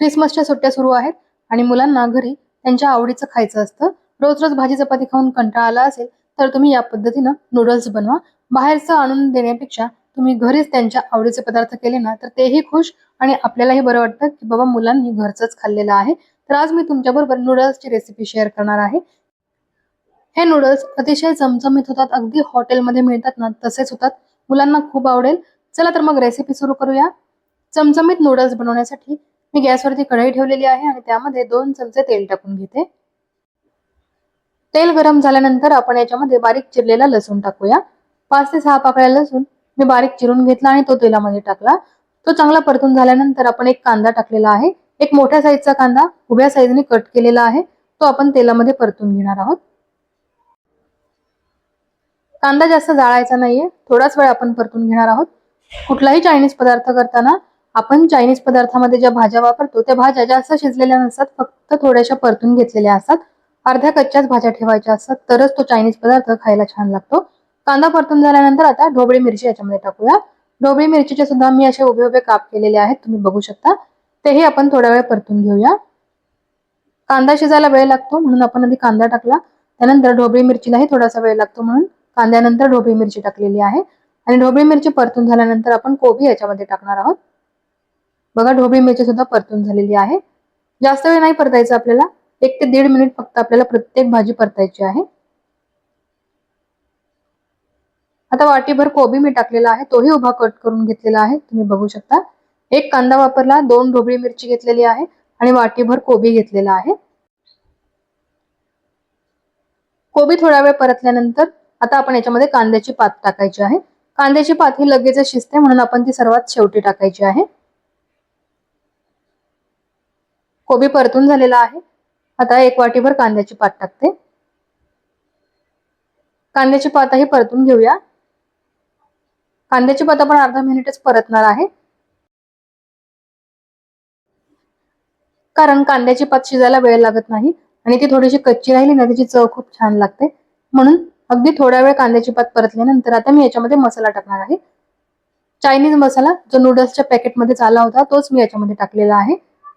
ख्रिसमसच्या सुट्ट्या सुरू आहेत आणि मुलांना घरी त्यांच्या आवडीचं खायचं असतं. रोज रोज भाजी चपाती खाऊन कंटाळा आला असेल तर तुम्ही या पद्धतीनं नूडल्स बनवा. बाहेरचं आणून देण्यापेक्षा तुम्ही घरीच त्यांच्या आवडीचे पदार्थ केले ना तर तेही खुश आणि आपल्यालाही बरं वाटतं की बाबा मुलांनी घरचंच खाल्लेलं आहे. तर आज मी तुमच्याबरोबर नूडल्सची रेसिपी शेअर करणार आहे. हे नूडल्स अतिशय चमचमीत होतात, अगदी हॉटेलमध्ये मिळतात ना तसेच होतात. मुलांना खूप आवडेल. चला तर मग रेसिपी सुरू करूया. चमचमीत नूडल्स बनवण्यासाठी मी गॅसवरती कढई ठेवलेली आहे आणि त्यामध्ये 2 चमचे तेल टाकून घेते. तेल गरम झाल्यानंतर आपण याच्यामध्ये बारीक चिरलेला लसूण टाकूया. 5 ते 6 पाकळ्या लसूण मी बारीक चिरून घेतला आणि तो तेलामध्ये टाकला. तो चांगला परतून झाल्यानंतर आपण एक कांदा टाकलेला आहे. एक मोठ्या साईजचा कांदा उभ्या साईजने कट केलेला आहे. तो आपण तेलामध्ये परतून घेणार आहोत. कांदा जास्त जाळायचा नाहीये, थोडाच वेळ आपण परतून घेणार आहोत. कुठलाही चायनीज पदार्थ करताना आपण चायनीज पदार्थामध्ये ज्या भाज्या वापरतो त्या भाज्या जास्त शिजलेल्या नसतात, फक्त थोड्याशा परतून घेतलेल्या असतात. अर्ध्या कच्च्याच भाज्या ठेवायच्या असतात, तरच तो चायनीज पदार्थ खायला छान लागतो. कांदा परतून झाल्यानंतर आता ढोबळी मिरची याच्यामध्ये टाकूया. ढोबळी मिरचीचे सुद्धा मी असे उभे उभे काप केलेले आहेत, तुम्ही बघू शकता. तेही आपण थोडा वेळ परतून घेऊया. कांदा शिजायला वेळ लागतो म्हणून आपण आधी कांदा टाकला. त्यानंतर ढोबळी मिरचीलाही थोडासा वेळ लागतो म्हणून कांद्यानंतर ढोबळी मिरची टाकलेली आहे. आणि ढोबळी मिरची परतून झाल्यानंतर आपण कोबी याच्यामध्ये टाकणार आहोत. बघा ढोबळी मिरची सुद्धा परतून झालेली आहे. जास्त वेळ नाही परतायचं आपल्याला, 1 ते 1.5 मिनिट फक्त आपल्याला प्रत्येक भाजी परतायची आहे. आता वाटीभर कोबी मी टाकलेला आहे, तोही उभा कट करून घेतलेला आहे, तुम्ही बघू शकता. 1 कांदा वापरला, 2 ढोबळी मिरची घेतलेली आहे आणि वाटीभर कोबी घेतलेला आहे. कोबी थोडा वेळ परतल्यानंतर आता आपण याच्यामध्ये कांद्याची पात टाकायची आहे. कांद्याची पात ही लगेच शिजते म्हणून आपण ती सर्वात शेवटी टाकायची आहे. कोबी परतून झालेला आहे. आता 1 वाटीभर कांद्याची पात टाकते. कांद्याची पातही परतून घेऊया. कांद्याची पात आपण अर्धा मिनिटच परतणार आहे, कारण कांद्याची पात शिजायला वेळ लागत नाही आणि ती थोडीशी कच्ची राहिली ना त्याची चव खूप छान लागते. म्हणून अगदी थोडा वेळ कांद्याची पात परतल्यानंतर आता मी याच्यामध्ये मसाला टाकणार आहे. चायनीज मसाला जो नूडल्सच्या पॅकेटमध्ये आला होता तोच मी याच्यामध्ये टाकलेला आहे.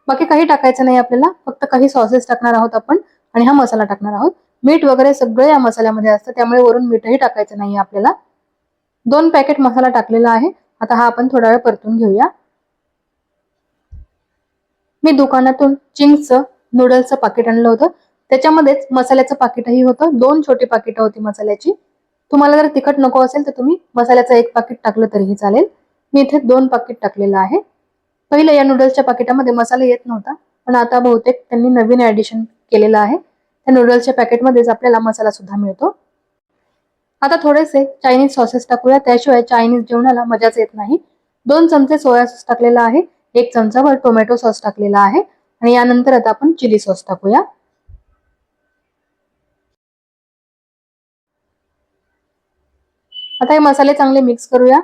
बाकी काही टाकायचं नाही आपल्याला, फक्त काही सॉसेस टाकणार आहोत आपण आणि हा मसाला टाकणार आहोत. मीठ वगैरे सगळं या मसाल्यामध्ये असतं, त्यामुळे वरून मीठही टाकायचं नाही आपल्याला. 2 पॅकेट मसाला टाकलेला आहे. आता हा आपण थोडा वेळ परतून घेऊया. मी दुकानातून चिंग्सचं नूडल्सचं पाकिट आणलं होतं, त्याच्यामध्येच मसाल्याचं पाकिटही होतं. 2 छोटी पाकिटं होती मसाल्याची. तुम्हाला जर तिखट नको असेल तर तुम्ही मसाल्याचं 1 पाकिट टाकलं तरीही चालेल. मी इथे 2 पाकिट टाकलेलं आहे. पहिलं या नूडल्सच्या पाकिटामध्ये मसाला येत नव्हता, पण आता बहुतेक त्यांनी नवीन ऍडिशन केलेलं आहे. त्या नूडल्सच्या पॅकेटमध्येच आपल्याला मसाला सुद्धा मिळतो. आता थोडेसे चायनीज सॉसेस टाकूया, त्याशिवाय चायनीज जेवणाला मजाच येत नाही. 2 चमचे सोया सॉस टाकलेला आहे. 1 चमचाभर टोमॅटो सॉस टाकलेला आहे आणि यानंतर आता आपण चिली सॉस टाकूया. आता हे मसाले चांगले मिक्स करूया.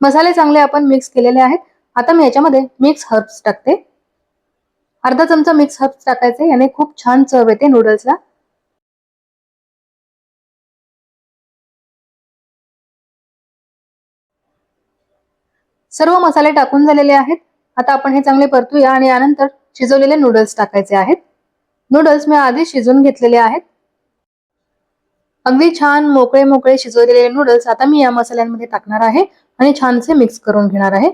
मसाले चांगले आपण मिक्स केलेले आहेत. आता मी याच्यामध्ये मिक्स हर्ब्स टाकते. अर्धा चमचा मिक्स हर्ब्स टाकायचे, याने खूप छान चव येते नूडल्सला. सर्व मसाले टाकून झालेले आहेत. आता आपण हे चांगले परतूया आणि यानंतर शिजवलेले नूडल्स टाकायचे आहेत. नूडल्स मी आधी शिजवून घेतलेले आहेत. अगदी छान मोकळे मोकळे शिजवलेले नूडल्स आता मी या मसाल्यांमध्ये टाकणार आहे आणि छानसे मिक्स करून घेणार आहे.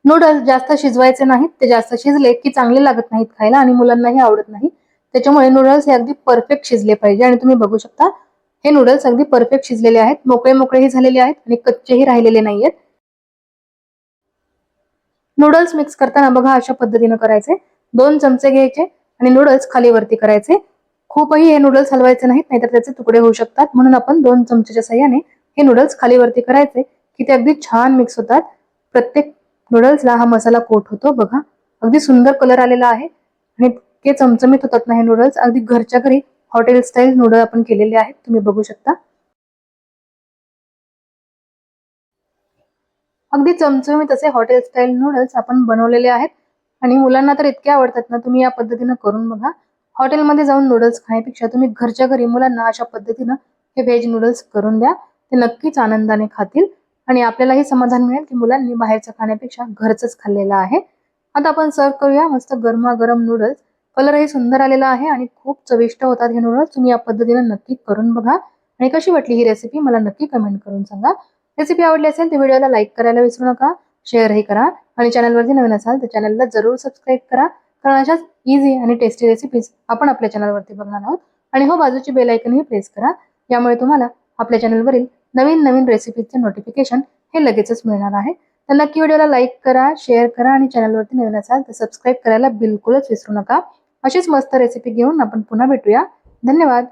नूडल्स जास्त शिजवायचे नाहीत, ते जास्त शिजले की चांगले लागत नाहीत खायला आणि मुलांनाही आवडत नाही. त्याच्यामुळे नूडल्स हे अगदी परफेक्ट शिजले पाहिजे आणि तुम्ही बघू शकता हे नूडल्स अगदी परफेक्ट शिजलेले आहेत. मोकळे मोकळेही झालेले आहेत आणि कच्चेही राहिलेले नाहीयेत. नूडल्स मिक्स करताना बघा अशा पद्धतीने करायचे. 2 चमचे घ्यायचे आणि नूडल्स खाली वरती करायचे. खूपही हे नूडल्स हलवायचे नाहीत, नाहीतर त्याचे तुकडे होऊ शकतात. म्हणून आपण 2 चमचेच्या साह्याने हे नूडल्स खाली वरती करायचे की ते अगदी छान मिक्स होतात. प्रत्येक नूडल्सला हा मसाला कोट होतो. बघा अगदी सुंदर कलर आलेला आहे आणि इतके चमचमीत होतात ना हे नूडल्स. अगदी घरच्या घरी हॉटेल स्टाईल नूडल आपण केलेले आहेत, तुम्ही बघू शकता. अगदी चमचमीत असे हॉटेल स्टाईल नूडल्स आपण बनवलेले आहेत आणि मुलांना तर इतके आवडतात ना, तुम्ही या पद्धतीने करून बघा. हॉटेलमध्ये जाऊन नूडल्स खाण्यापेक्षा तुम्ही घरच्या घरी मुलांना अशा पद्धतीनं हे व्हेज नूडल्स करून द्या. ते नक्कीच आनंदाने खातील आणि आपल्यालाही समाधान मिळेल की मुलांनी बाहेरचं खाण्यापेक्षा घरचंच खाल्लेलं आहे. आता आपण सर्व करूया मस्त गरमागरम नूडल्स. कलरही सुंदर आलेला आहे आणि खूप चविष्ट होतात हे नूडल्स. तुम्ही या पद्धतीने नक्की करून बघा आणि कशी वाटली ही रेसिपी मला नक्की कमेंट करून सांगा. रेसिपी आवडली असेल तर व्हिडिओला लाईक करायला विसरू नका, शेअरही करा आणि चॅनलवरती नवीन असाल तर चॅनलला जरूर सबस्क्राईब करा, कारण अशाच इझी आणि टेस्टी रेसिपीज आपण आपल्या चॅनलवरती बघणार आहोत. आणि हो, बाजूची बेल आयकनही प्रेस करा, यामुळे तुम्हाला आपल्या चॅनलवरील नवीन नवीन रेसिपीजचे नोटिफिकेशन हे लगेचच मिळणार आहे. तर नक्की व्हिडिओला लाईक करा, शेअर करा आणि चॅनलवरती नवीन असाल तर सबस्क्राईब करायला बिलकुलच विसरू नका. अशीच मस्त रेसिपी घेऊन आपण पुन्हा भेटूया. धन्यवाद.